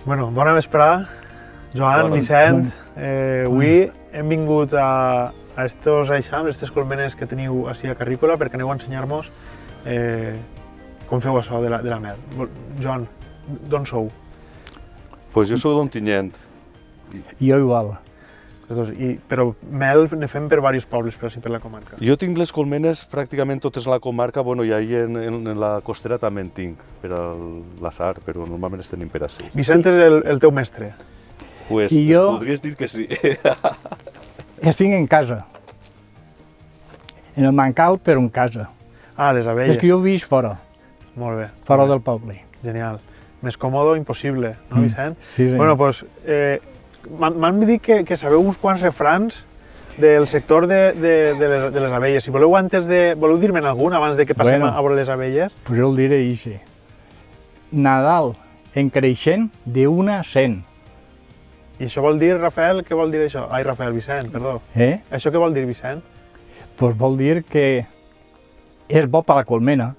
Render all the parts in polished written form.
Bueno, bona vesprada, Joan, Vicent. Avui hem vingut a estos eixams, a aquestes colmenes que teniu així a Carrícola perquè aneu a ensenyar-nos com feu això de la mel. Joan, d'on sou? Pues jo sóc d'Ontinyent. Jo igual. Però mel ne fem per diversos pobles, per així per la comarca. Jo tinc les colmenes pràcticament totes a la comarca, bueno, i ahir en la costera també en tinc, per a l'assar, però normalment les tenim per ací. Vicent és el teu mestre? Pues I jo... podries dir que sí. Les tinc en casa. En el Mancal, però en casa. Ah, les abelles. És que jo visc fora. Molt bé. Fora del poble. Genial. Més còmode impossible, no, Vicent? Sí, sí. Bueno, doncs, m'han dit que sabeu uns quants refrans del sector de les abelles. Si voleu, voleu dir-me'n algun abans de que passem a veure les abelles? Pues jo el diré així. Nadal en creixent d'una 100. I això vol dir, Rafael, què vol dir això? Ai, Rafael, Vicent, perdó. Això què vol dir, Vicent? Pues vol dir que és bo per la colmena.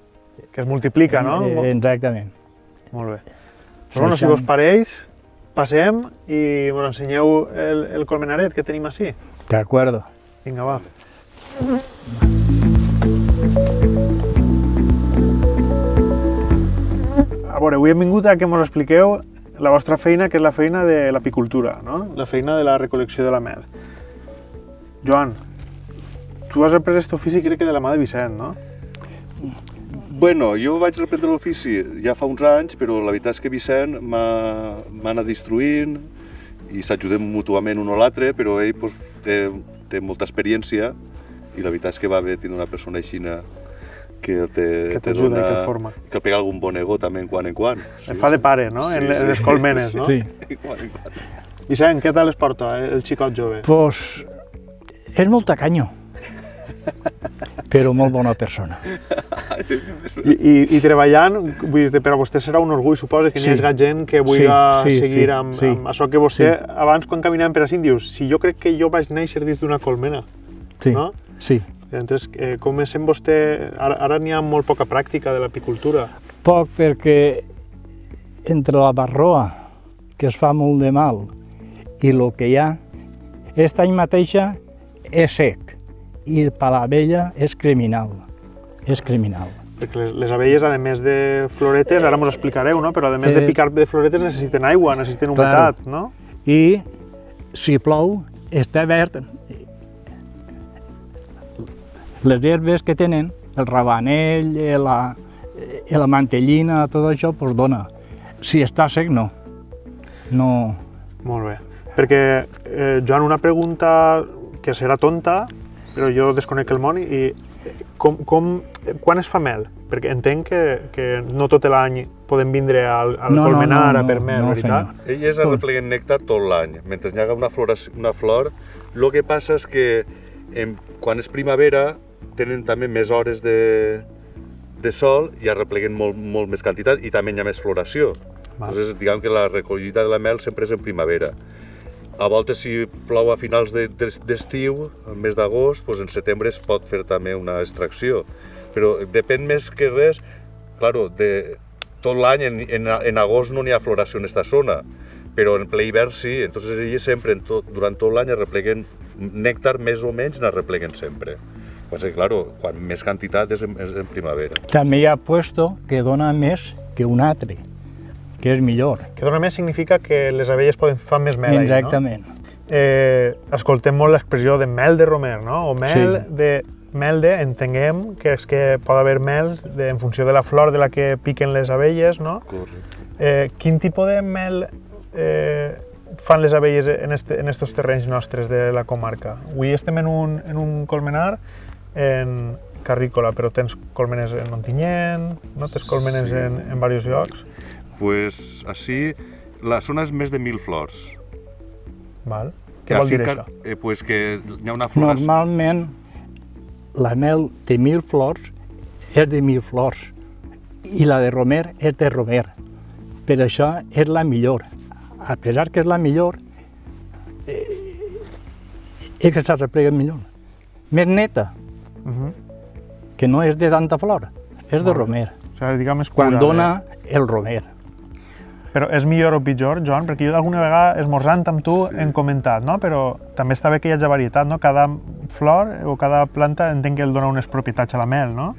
Que es multiplica, no? Exactament. Molt bé. Però bueno, si vos pareix, passem i ens ensenyeu el colmenaret que tenim ací. D'acord. Vinga, va. A veure, avui hem vingut a que ens expliqueu la vostra feina, que és la feina de l'apicultura, no? La feina de la recol·lecció de la mel. Joan, tu has après aquest ofici crec que de la mà de Vicent, no? Bueno, jo vaig reprendre l'ofici ja fa uns anys, però la veritat és que Vicent m'ha anat instruint i s'ajudem mútuament un o l'altre, però ell pues, té molta experiència i la veritat és que va bé tenir una persona així que t'ajuda i que et forma. Que el pega algun bonego també en quan. Et fa de pare, no? Sí, en les colmenes, no? Sí. Vicent, què tal es porta el xicot jove? Pues és molt tacanyo, però molt bona persona. I treballant, vull dir, per a vostè serà un orgull, suposo, que n'hi hagi gent que vulgui seguir amb això que vostè, abans quan caminàvem per així, dius, si jo crec que jo vaig néixer dins d'una colmena, no? Sí. Entonces, com és en vostè, ara n'hi ha molt poca pràctica de l'apicultura. Poc perquè entre la barroa, que es fa molt de mal, i el que hi ha, aquest any mateixa és sec i per l'abella és criminal. És criminal. Perquè les abelles, a més de floretes, ara m'ho explicareu, no? Però a més de picar de floretes necessiten aigua, necessiten humitat, no? I si plou, està verd. Les herbes que tenen, el rabanell, la mantellina, tot això, doncs dona. Si està sec, no. Molt bé. Perquè, Joan, una pregunta que serà tonta, però jo desconec el món, i quan es fa mel? Perquè entenc que no tot l'any podem vindre al colmenar a per mel, veritat? Elles arrepleguen nèctar tot l'any, mentre hi haga una flor. El que passa és que quan és primavera tenen també més hores de sol i arrepleguen molt més quantitat i també hi ha més floració. Llavors, diguem que la recollida de la mel sempre és en primavera. A voltes, si plou a finals d'estiu, al mes d'agost, en setembre es pot fer també una extracció. Però depèn més que res, tot l'any, en agost no n'hi ha floració en aquesta zona, però en ple hivern sí, entonces elles sempre, durant tot l'any, arrepleguen nèctar més o menys n'arrepleguen sempre. Pues, claro, quan més quantitat és en primavera. També hi ha puesto que dona més que un altre, que és millor. Que dona més significa que les abelles fan més mel. Exactament. Escoltem molt l'expressió de mel de romer, no? O mel Sí. de melde, entenguem que és que pot haver mels en funció de la flor de la que piquen les abelles, no? Correcte. Quin tipus de mel fan les abelles en estos terrenys nostres de la comarca? Avui estem en un colmenar en Carrícola, però tens colmenes en Ontinyent, no? Tens colmenes Sí. en diversos llocs. Pues així, la zona és més de 1.000 flors. Val. Què vol dir això? Pues que hi ha una flor... Normalment, la mel de 1.000 flors és de 1.000 flors i la de romer és de romer. Per això és la millor. A pesar que és la millor, és que s'arreplega millor. Més neta, que no és de tanta flor, és de romer. O sigui, diguem, és Quan pura, dona el romer. Però és millor o pitjor, Joan? Perquè jo alguna vegada, esmorzant amb tu, hem comentat, no? Però també està bé que hi hagi varietat, no? Cada flor o cada planta entenc que el dona unes propietats a la mel, no?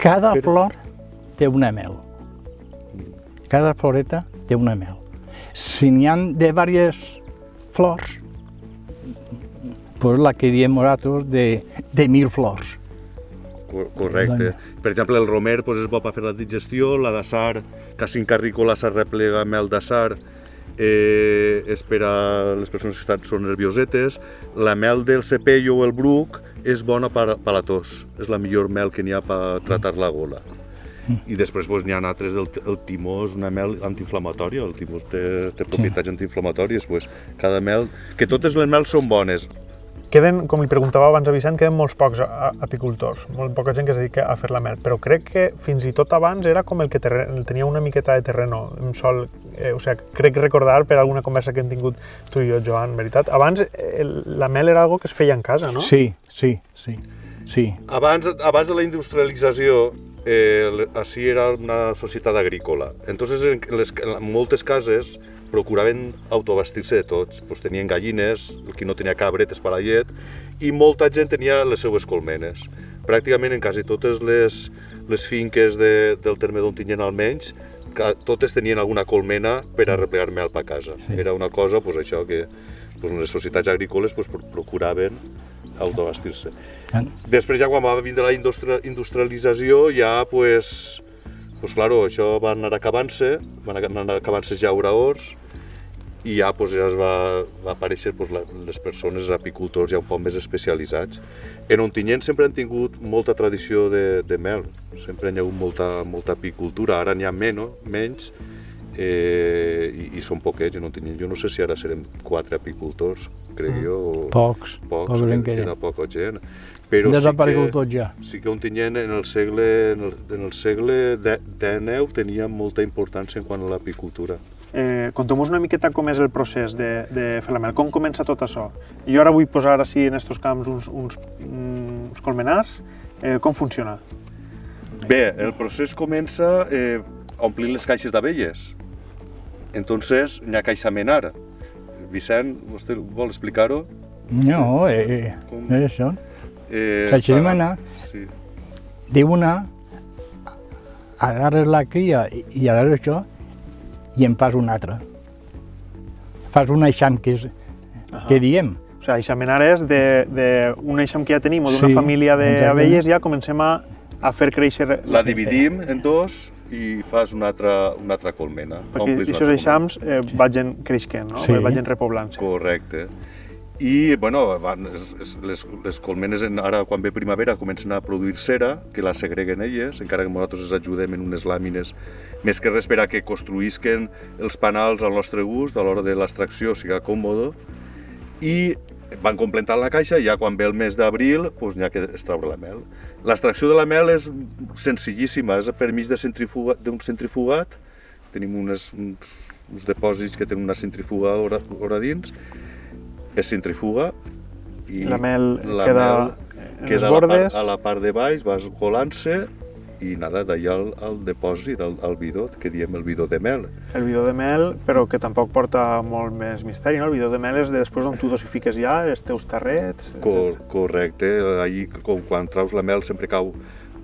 Cada flor té una mel. Cada floreta té una mel. Si n'hi ha de diverses flors, pues la que diem nosaltres de 1.000 flors. Correcte. Per exemple, el romer pues, és bo per fer la digestió, la d'assar, quasi en carrícola s'arreplega mel d'assar, és per a les persones que són nerviosetes. La mel del cepello o el bruc és bona per a la tos, és la millor mel que n'hi ha per tratar la gola. I després pues, n'hi ha altres, el timó és una mel antiinflamatòria, el timó té propietats antiinflamatòries, pues, cada mel, que totes les mels són bones. Queden, com li preguntava abans a Vicent, queden molts pocs apicultors, molt poca gent que es dedica a fer la mel, però crec que fins i tot abans era com el que tenia una miqueta de terreno, un sol, o sigui, crec recordar per alguna conversa que hem tingut tu i jo, Joan, veritat. Abans la mel era algo que es feia en casa, no? Sí. Abans de la industrialització, així era una societat agrícola. Entonces, en moltes cases procuraven autobastir-se de tots. Pues tenien gallines, el qui no tenia cabretes per a llet, i molta gent tenia les seues colmenes. Pràcticament en quasi totes les finques del terme d'Ontinyent almenys, totes tenien alguna colmena per a replegar mel per casa. Sí. Era una cosa, pues, això, que pues, les societats agrícoles pues, procuraven autobastir-se. Després, ja quan va vindre la industrialització, ja, pues, claro, això va anar acabant-se, els llauraors, i ja, pues, ja es va aparèixer pues, les persones, els apicultors ja un poc més especialitzats. En Ontinyent sempre han tingut molta tradició de mel, sempre hi ha hagut molta apicultura, ara n'hi ha menys, i són poquets en Ontinyent. Jo no sé si ara serem 4 apicultors, crec jo, o... Pocs queda poca gent. Però desaparegut tot ja. Sí que Ontinyent en el segle XIX tenia molta importància en quant a l'apicultura. Contem-nos una miqueta com és el procés de fer la mel, com comença tot això. Jo ara vull posar així en estos camps uns colmenars, com funciona? Bé, el procés comença omplint les caixes d'abelles. Entonces, n'hi ha caixamenar. Vicent, vostè vol explicar-ho? No, és això. Caixamenar, sí. diu una, agarres la cria i agarres això i en fas una altra. Fas un eixam que diem. O sigui, eixamenar és d'un eixam que ja tenim o d'una família d'abelles, ja comencem a fer créixer... La dividim en dos i fas una altra colmena. Perquè aquests eixams vagin creixent, no? Vagin repoblant-se. Correcte. I, bueno, les colmenes, ara quan ve primavera, comencen a produir cera, que la segreguen elles, encara que nosaltres els ajudem en unes làmines, més que res per a que construïsquen els panals al nostre gust, a l'hora de l'extracció sigui còmode, i van completant la caixa i ja quan ve el mes d'abril n'hi ha que extraure la mel. L'extracció de la mel és senzillíssima, és per mig d'un centrifugat, tenim uns depòsits que tenen una centrifuga a dins, es centrifuga i la mel queda en les bordes. A la part de baix, vas colant-se i nada, d'allà al depòsit, al bidó, que diem el bidó de mel. El bidó de mel, però que tampoc porta molt més misteri, no? El bidó de mel és de després on tu dosifiques ja els teus tarrets... Correcte, allí quan traus la mel sempre cau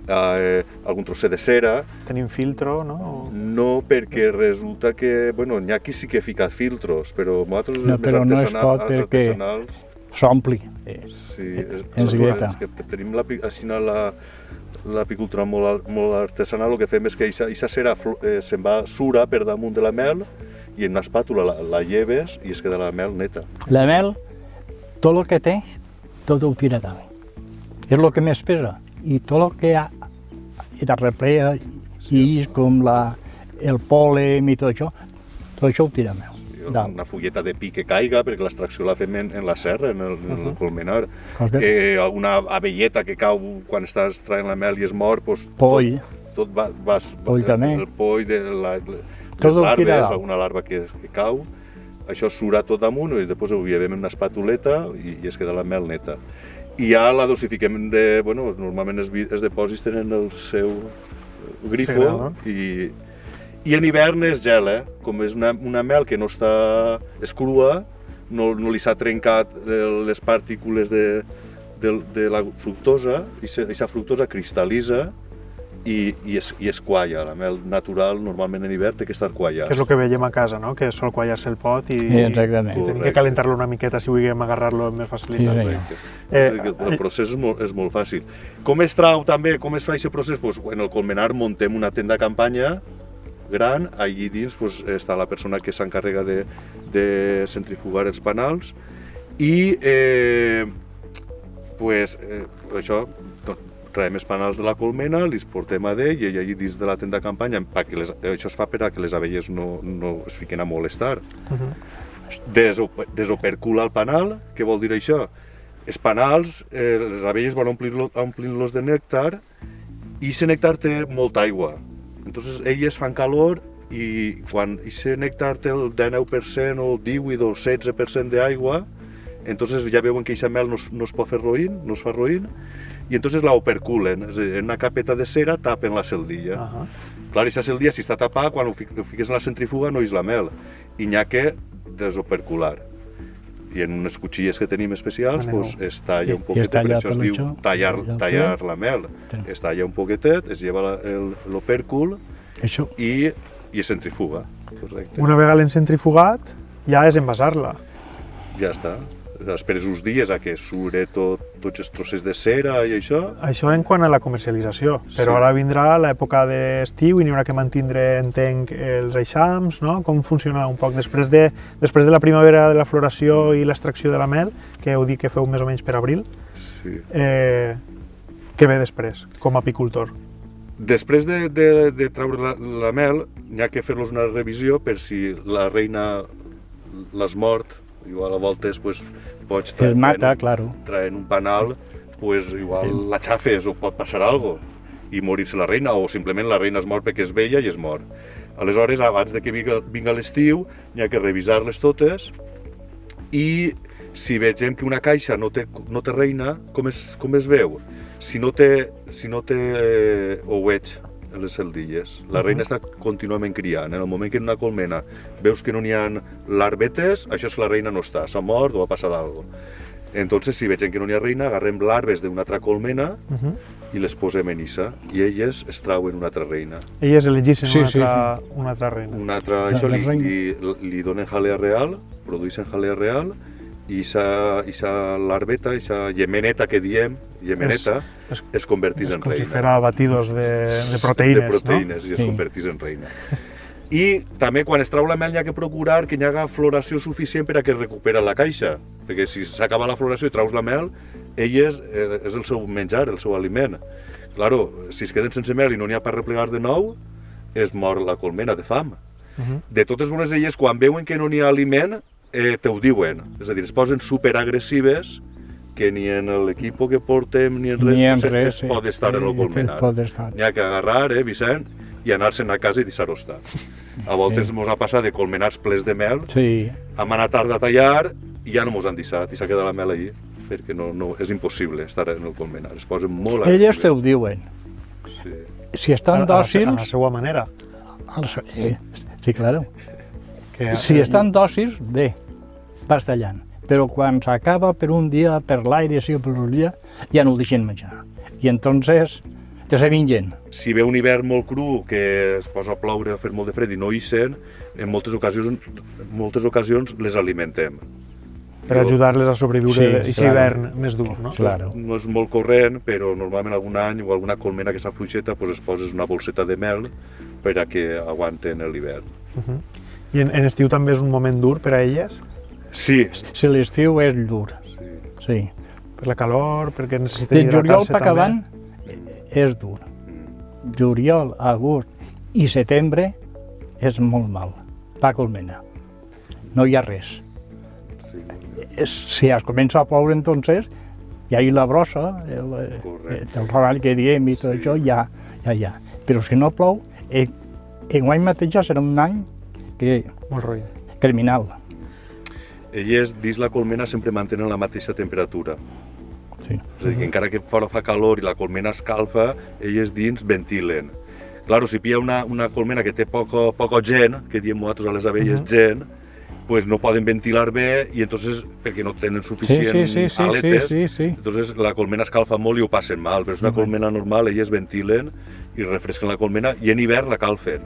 algun trosset de cera. Tenim filtro, no? No, perquè resulta que, bueno, n'hi ha qui sí que ha ficat filtros, però nosaltres No, però no es pot perquè artesanals... s'ompli. Sí, ens veta. és que tenim així l'apicultura molt artesanal, el que fem és que aquesta cera se'n va sura per damunt de la mel i en una espàtula la lleves i es queda la mel neta. La mel, tot el que té, tot ho tira també. És el que més pesa. I tot el que ha de replega, i com el pol·len i tot això ho tira mel. Una fulleta de pi que caiga, perquè l'extracció la fem en la serra, en el colmenar. Una abelleta que cau quan estàs traient la mel i es mor, doncs Poll. tot va Poll també. el poll de les Tot ho tira larves, dalt. alguna larva que cau, això sura tot damunt i després ho llevem en una espatuleta i es queda la mel neta. I ja la dosifiquem normalment els depòsits tenen el seu grifo i en hivern es gela, com és una mel que no està crua, no li s'ha trencat les partícules de la fructosa, i aquesta fructosa cristal·litza i es qualla. La mel natural normalment en hivern té que estar quallada. Que és el que veiem a casa, no? Que sol quallar-se el pot i Exactament. tenim que calentar-lo una miqueta si vulguem agarrar-lo amb més facilitat. Sí, El procés és molt fàcil. Com es trau també, com es fa aquest procés? En el colmenar muntem una tenda de campanya gran, allí dins està la persona que s'encarrega de centrifugar els panals i això, traiem els panals de la colmena, els portem a ell i allí dins de la tenda de campanya, això es fa per a que les abelles no es fiquen a molestar. Desopercula el panal, què vol dir això? Els panals, les abelles van omplint-los de nèctar i aquest nèctar té molta aigua. Entonces elles fan calor i quan aquest nèctar té el 19% o el 18 o el 16% d'aigua, entonces ja veuen que aquesta mel no es pot fer roïn, no es fa roïn, i entonces la operculen, és a dir, en una capeta de cera tapen la celdilla. Clar, aquesta celdilla, si està tapada, quan ho fiques en la centrifuga no és la mel, i n'hi ha que desopercular. I en unes cuchilles que tenim especials es talla un poquetet, per això es diu tallar la mel. Es talla un poquetet, es lleva l'opèrcul i es centrifuga. Una vegada l'hem centrifugat, ja és envasar-la. Ja està. Esperes uns dies a que sure tots els trossets de cera i això. Això en quant a la comercialització, però ara vindrà l'època d'estiu i n'hi haurà que mantindre, entenc, els eixams, no? Com funciona un poc després de la primavera de la floració i l'extracció de la mel, que heu dit que feu més o menys per abril. Sí. Què ve després, com a apicultor? Després de treure la mel, n'hi ha que fer-los una revisió per si la reina l'has mort. Igual a voltes pots traient un panal, igual la xafes o pot passar alguna cosa i morir-se la reina, o simplement la reina es mor perquè és vella i es mor. Aleshores, abans de que vinga l'estiu, n'hi ha que revisar-les totes i si vegem que una caixa no té reina, com es veu? Si no té ouets en les celdilles, la reina està contínuament criant. En el moment que en una colmena veus que no n'hi ha larvetes, això és que la reina no està, s'ha mort o ha passat alguna cosa. Entonces, si vegem que no n'hi ha reina, agarrem larves d'una altra colmena i les posem en issa, i elles es trauen una altra reina. Elles elegeixen una altra reina. Això li donen jalea real, produeixen jalea real, i aquesta larveta, aquesta llemeneta que diem, es converteix en reina. Com si fera batidos de proteïnes, de proteïnes, i es converteix en reina. I també quan es trau la mel hi ha que procurar que hi hagi floració suficient per a que es recupera la caixa, perquè si s'acaba la floració i traus la mel, és el seu menjar, el seu aliment. Claro, si es queden sense mel i no n'hi ha per replegar de nou, es mor la colmena de fam. De totes maneres, elles quan veuen que no n'hi ha aliment, te ho diuen, és a dir, es posen superagressives que ni en l'equip que portem ni en res es pot estar en el colmenar. N'hi ha que agarrar, Vicent, i anar-se'n a casa i deixar-ho estar. A voltes ens ha passat de colmenars plens de mel, hem anat tard a tallar i ja no ens han deixat i s'ha quedat la mel allí, perquè és impossible estar en el colmenar, es posen molt agressives. Elles te ho diuen. Si estan A la dòcils... seva manera. Sí, claro. Que, Si estan dòcils, bé, vas tallant. Però quan s'acaba per un dia, per l'aire, sí, per un dia, ja no ho deixen menjar. I entonces te se vingen. Si ve un hivern molt cru, que es posa a ploure o a fer molt de fred i no ixen, en moltes ocasions les alimentem. per ajudar-les a sobreviure aquest hivern més dur, no? Claro. No és molt corrent, però normalment algun any o alguna colmena que està fluixeta pues es poses una bolseta de mel per a que aguanten l'hivern. I en estiu també és un moment dur per a elles? Sí. Si l'estiu és dur, sí. Per la calor, perquè necessiten De juliol hidratar-se per també? acabant és dur. Juliol, agost i setembre és molt mal, pa colmena. No hi ha res. Si es comença a ploure, entonces, hi ha la brossa, el treball que diem i tot això, ja hi ha. Però si no plou, enguany mateix ja serà un any Molt roïn. criminal. Elles dins la colmena sempre mantenen la mateixa temperatura. Sí. És a dir, que encara que fora fa calor i la colmena escalfa, elles dins ventilen. Claro, si pilla una colmena que té poc ogen, que diem nosaltres a les abelles gen, pues no poden ventilar bé i entonces, perquè no tenen suficient aletes, entonces la colmena escalfa molt i ho passen mal, però és una colmena normal, elles ventilen i refresquen la colmena i en hivern la calfen.